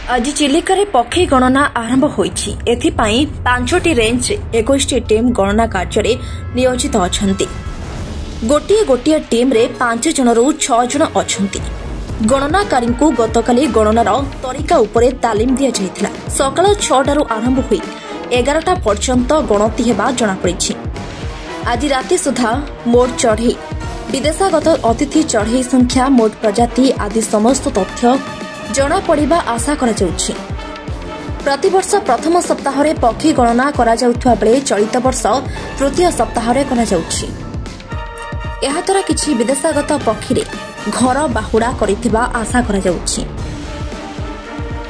आज चिलिका पक्षी गणना आरंभ होईछि। एथिपाई 5टी रेंज 21टी टीम गणना कार्य नियोजित अछंती। गोटिए गोटिए टीम रे 5 जनरू 6 जन अछंती। गणनाकारी को गतकाली गणनार तरीका उपरे तालीम दिया जायथिला। सकाळ 6टारू आरंभ होई 11टा पर्यंत गणति हेबा जणा पड़िछि। आज राति सुधा मोट चढ़ई, विदेशागत अतिथि चढ़ई संख्या, मोट प्रजाति आदि समस्त तथ्य जना पड़िबा आशा करा जाउछि। प्रतिवर्ष प्रथम सप्ताह रे पक्षी गणना करा जाउथवा बेले चलित वर्ष तृतीय सप्ताह रे करा जाउछि। एहा तरा किछि विदेशागत पक्षी रे घर बाहुडा करिथिबा आशा करा जाउछि।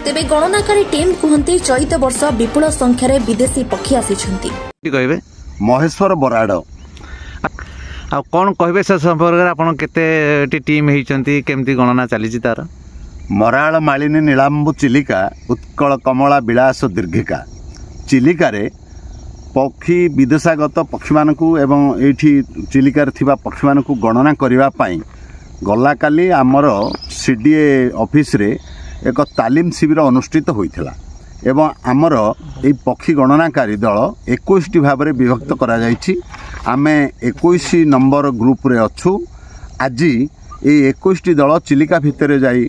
तेबे गणनाकारी टीम कुहंती चलित वर्ष विपुल संख्या रे विदेशी पक्षी आसीछंती। कहबे महेश्वर बराड़ आ कोन कहबे से संपर्क आपण केते टीम हेचंती, केमती गणना चली तार? मराळ मालिनी नीलांबु चिलिका उत्कल कमला विलास दीर्घिका चिलिका रे पक्षी विदेशागत पक्षी मानकू एवं एठी चिलिकार थिबा पक्षी मानकू गणना करिवा पई गला काली आमर सीडीए ऑफिस रे एक तालीम शिविर अनुष्ठित होइथिला एवं आमर ए पक्षी गणनाकारी दल 21टी भाव में विभक्त करा जायछि। आमे 21 नंबर ग्रुप रे अछु। आज ए 21टी दल चिलिका भितर जाई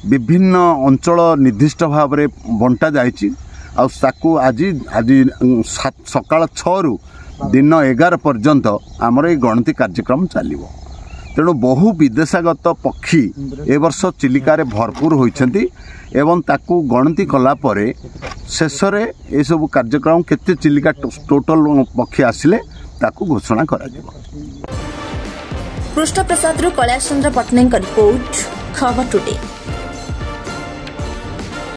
विभिन्न अंचल निर्दिष्ट भाव में बंटा जायछि। आज सकाळ 6 रु दिन 11 पर्यंत आमर ये गणति कार्यक्रम चलिबो। तेणु बहु विदेशागत पक्षी ए वर्ष चिलिकार भरपूर होइछंती एवं ताकू गणति कला परे शेष रे ए सब कार्यक्रम केते चिलिका टोटल पक्षी आसिले ताकू घोषणा करा जिवो। कृष्ण प्रसाद रु कैलाश चंद्र पटनायक रिपोर्ट, खबर टुडे।